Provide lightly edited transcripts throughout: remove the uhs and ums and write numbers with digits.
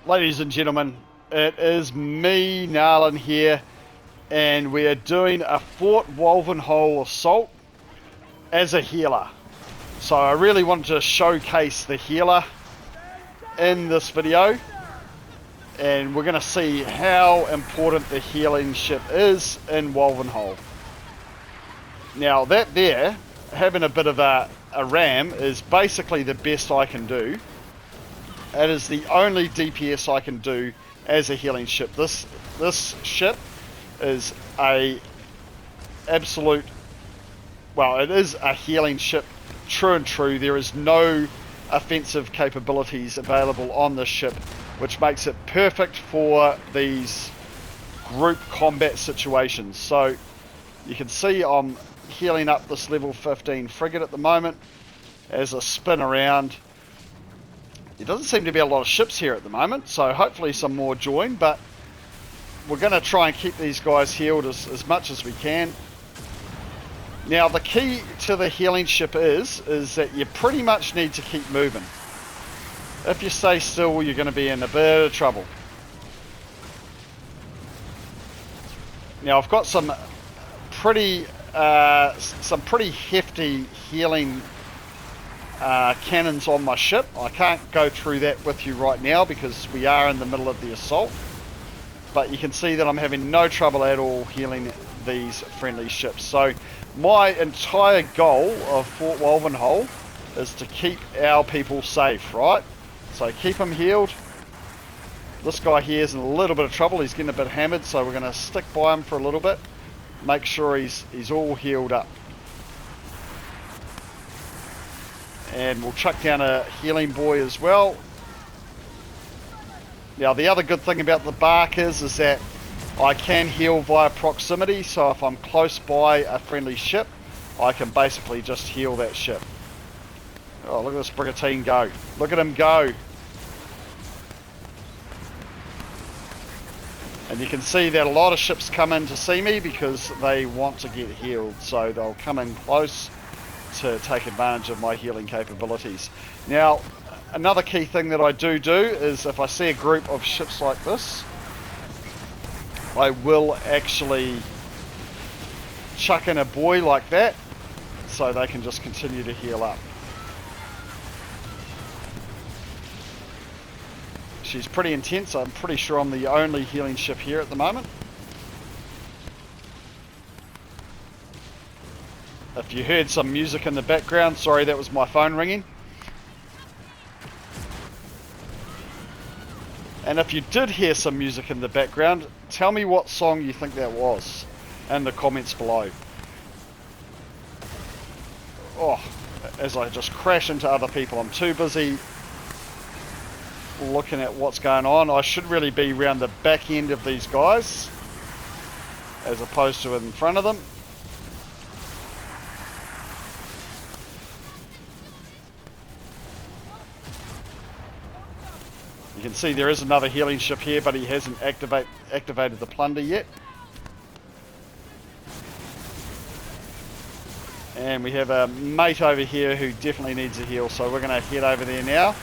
Ladies and gentlemen, it is me, Narlin here, and we are doing a Fort Wolvenhol assault as a healer. So I really wanted to showcase the healer in this video, and we're going to see how important the healing ship is in Wolvenhol. Now that there, having a bit of a ram is basically the best I can do. It is the only DPS I can do as a healing ship. This ship is a absolute, well, it is a healing ship, true and true. There is no offensive capabilities available on this ship, which makes it perfect for these group combat situations. So you can see I'm healing up this level 15 frigate at the moment as I spin around. There doesn't seem to be a lot of ships here at the moment, so hopefully some more join, but we're going to try and keep these guys healed as much as we can. Now the key to the healing ship is that you pretty much need to keep moving. If you stay still, you're going to be in a bit of trouble. Now I've got some pretty hefty healing cannons on my ship. I can't go through that with you right now because we are in the middle of the assault, but you can see that I'm having no trouble at all healing these friendly ships. So my entire goal of Fort Wolvenhol is to keep our people safe, right? So keep them healed. This guy here is in a little bit of trouble. He's getting a bit hammered, so we're going to stick by him for a little bit, make sure he's all healed up. And we'll chuck down a healing boy as well. Now the other good thing about the bark is that I can heal via proximity, so if I'm close by a friendly ship, I can basically just heal that ship. Oh, look at this brigantine go. Look at him go. And you can see that a lot of ships come in to see me because they want to get healed, so they'll come in close to take advantage of my healing capabilities. Now another key thing that I do is if I see a group of ships like this, I will actually chuck in a buoy like that so they can just continue to heal up. She's pretty intense. I'm pretty sure I'm the only healing ship here at the moment. If you heard some music in the background, sorry, that was my phone ringing. And if you did hear some music in the background, tell me what song you think that was in the comments below. Oh, as I just crash into other people, I'm too busy looking at what's going on. I should really be around the back end of these guys as opposed to in front of them. You can see there is another healing ship here, but he hasn't activated the plunder yet. And we have a mate over here who definitely needs a heal, so we're going to head over there now.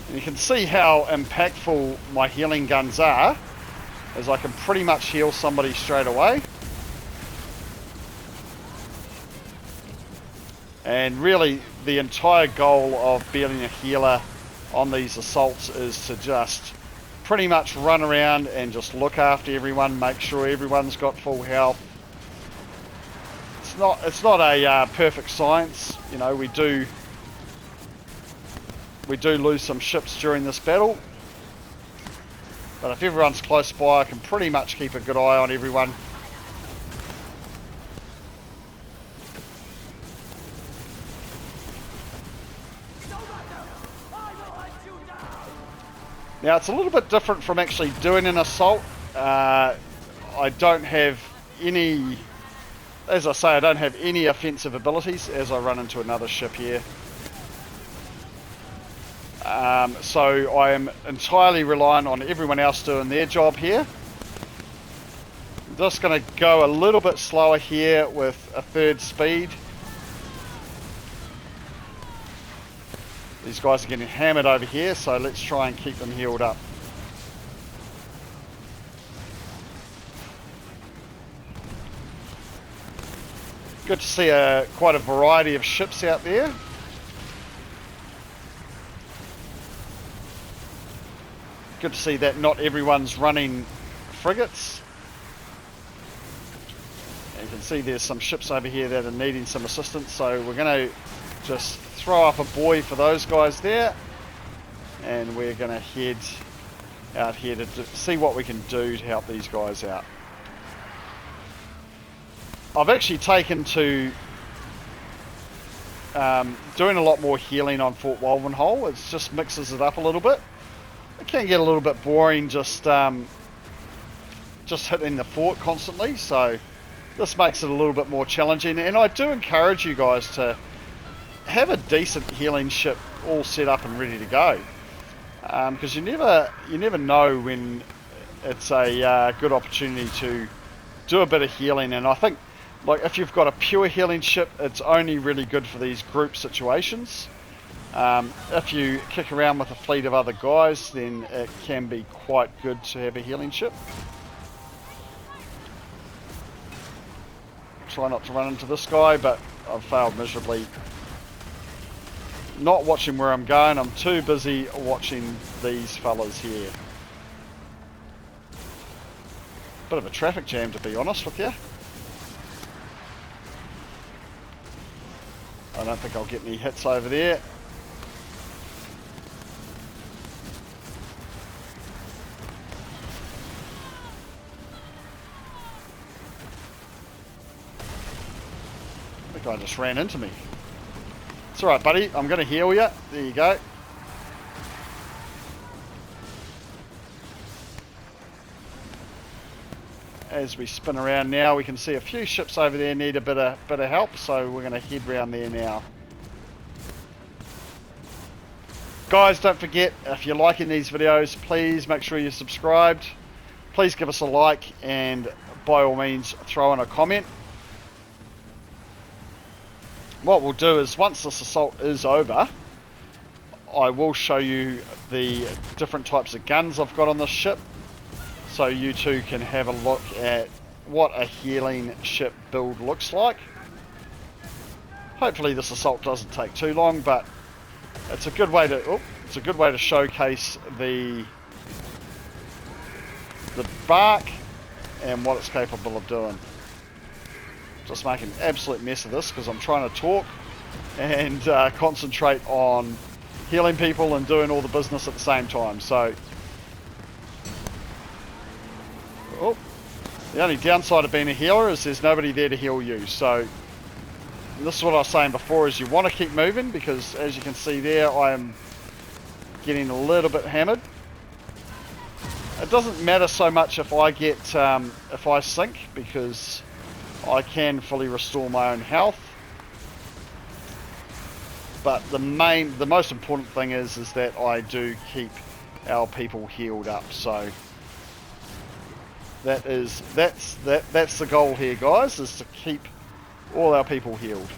And you can see how impactful my healing guns are, as I can pretty much heal somebody straight away. And really, the entire goal of being a healer on these assaults is to just pretty much run around and just look after everyone, make sure everyone's got full health. It's not a perfect science, you know. We do lose some ships during this battle, but if everyone's close by, I can pretty much keep a good eye on everyone. Now it's a little bit different from actually doing an assault. I don't have any, as I say, I don't have any offensive abilities as I run into another ship here. So I am entirely reliant on everyone else doing their job here. I'm just going to go a little bit slower here with a third speed. These guys are getting hammered over here, so let's try and keep them healed up. Good to see quite a variety of ships out there. Good to see that not everyone's running frigates. And you can see there's some ships over here that are needing some assistance, so we're going to just throw up a buoy for those guys there, and we're going to head out here to see what we can do to help these guys out. I've actually taken to doing a lot more healing on Fort Wolvenhol. It just mixes it up a little bit. It can get a little bit boring just hitting the fort constantly, so this makes it a little bit more challenging. And I do encourage you guys to have a decent healing ship all set up and ready to go, because you never know when it's a good opportunity to do a bit of healing. And I think, like, if you've got a pure healing ship, it's only really good for these group situations. If you kick around with a fleet of other guys, then it can be quite good to have a healing ship. Try not to run into this guy, but I've failed miserably. Not watching where I'm going, I'm too busy watching these fellas here. Bit of a traffic jam, to be honest with you. I don't think I'll get any hits over there. The guy just ran into me. It's alright, buddy. I'm going to heal you. There you go. As we spin around now, we can see a few ships over there need a bit of help, so we're going to head round there now. Guys, don't forget, if you're liking these videos, please make sure you're subscribed. Please give us a like, and by all means, throw in a comment. What we'll do is, once this assault is over, I will show you the different types of guns I've got on this ship, so you too can have a look at what a healing ship build looks like. Hopefully this assault doesn't take too long, but it's a good way to showcase the bark and what it's capable of doing. Just make an absolute mess of this because I'm trying to talk and concentrate on healing people and doing all the business at the same time. So, the only downside of being a healer is there's nobody there to heal you. So this is what I was saying before, is you want to keep moving, because as you can see there, I am getting a little bit hammered. It doesn't matter so much if I get if I sink, because I can fully restore my own health. But the most important thing is that I do keep our people healed up. So that's the goal here, guys, is to keep all our people healed.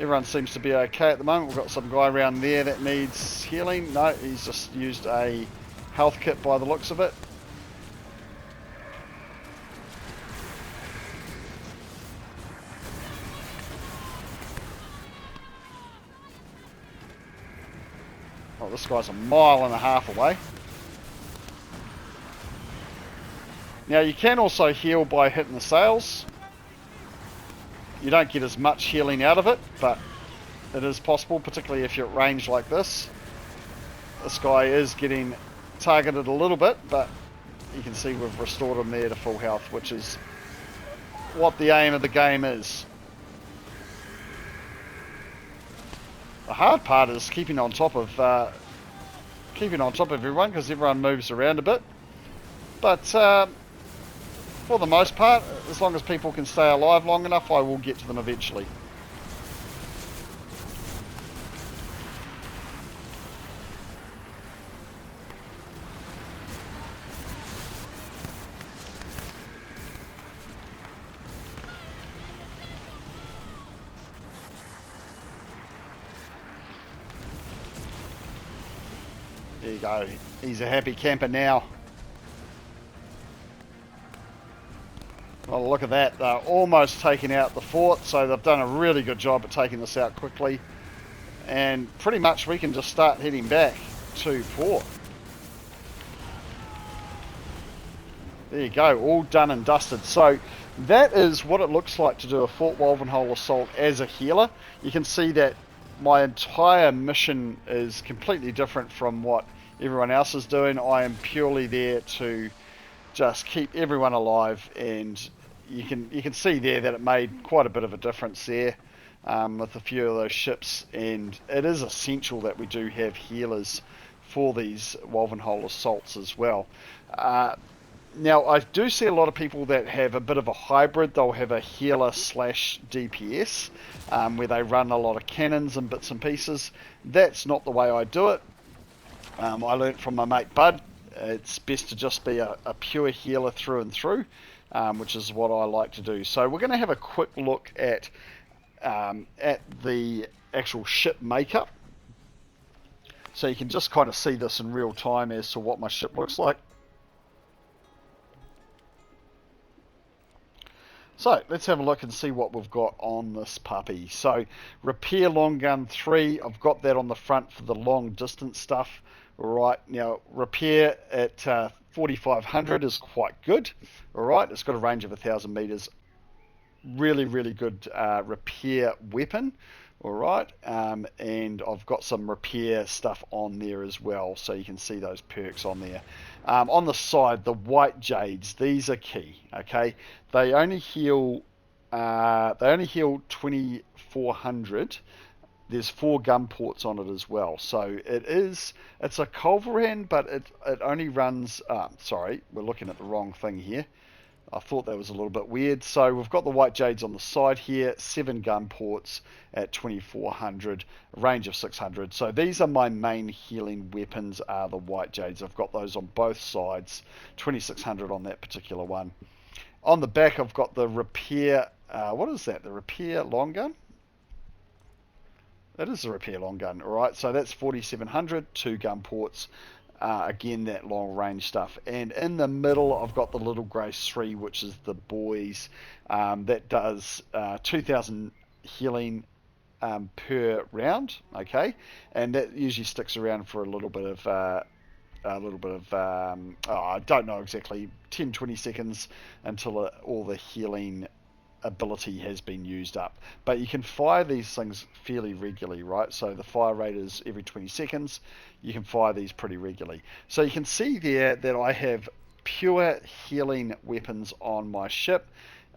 Everyone seems to be okay at the moment. We've got some guy around there that needs healing. No, he's just used a health kit by the looks of it. Oh, this guy's a mile and a half away. Now you can also heal by hitting the sails. You don't get as much healing out of it, but it is possible, particularly if you're at range like this. This guy is getting targeted a little bit, but you can see we've restored him there to full health, which is what the aim of the game is. The hard part is keeping on top of everyone, because everyone moves around a bit. But for the most part, as long as people can stay alive long enough, I will get to them eventually. There you go. He's a happy camper now. Well, look at that. They're almost taking out the fort, so they've done a really good job at taking this out quickly. And pretty much we can just start heading back to port. There you go, all done and dusted. So that is what it looks like to do a Fort Wolvenhol assault as a healer. You can see that my entire mission is completely different from what everyone else is doing. I am purely there to just keep everyone alive, and you can see there that it made quite a bit of a difference there with a few of those ships, and it is essential that we do have healers for these Wolvenhol assaults as well. Now, I do see a lot of people that have a bit of a hybrid. They'll have a healer slash DPS, where they run a lot of cannons and bits and pieces. That's not the way I do it. I learnt from my mate Bud. It's best to just be a pure healer through and through, which is what I like to do. So we're going to have a quick look at the actual ship makeup. So you can just kind of see this in real time as to what my ship looks like. So let's have a look and see what we've got on this puppy. So repair long gun 3, I've got that on the front for the long distance stuff. Right, now repair at 4,500 is quite good. Alright, it's got a range of 1,000 meters. Really, really good repair weapon. Alright, and I've got some repair stuff on there as well, so you can see those perks on there. On the side, the white jades, these are key. Okay, they only heal 2,400. There's 4 gun ports on it as well, so it's a Culverin, but it only runs. Sorry, we're looking at the wrong thing here. I thought that was a little bit weird. So we've got the white jades on the side here, 7 gun ports at 2,400, range of 600. So these are my main healing weapons, are the white jades. I've got those on both sides, 2,600 on that particular one. On the back, I've got the repair. What is that? The repair long gun. That is the repair long gun. All right. So that's 4,700, 2 gun ports. Again, that long range stuff. And in the middle, I've got the Little Grace 3, which is the boys. That does 2,000 healing per round. Okay, and that usually sticks around for a little bit of I don't know exactly, 10-20 seconds until all the healing ability has been used up. But you can fire these things fairly regularly, right? So the fire rate is every 20 seconds. You can fire these pretty regularly. So you can see there that I have pure healing weapons on my ship.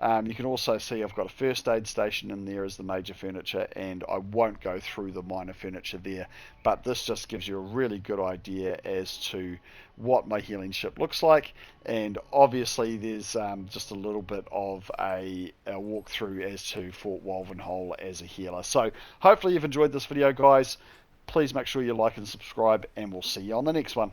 You can also see I've got a first aid station in there as the major furniture, and I won't go through the minor furniture there, but this just gives you a really good idea as to what my healing ship looks like. And obviously there's just a little bit of a walkthrough as to Fort Wolvenhol as a healer. So hopefully you've enjoyed this video, guys. Please make sure you like and subscribe, and we'll see you on the next one.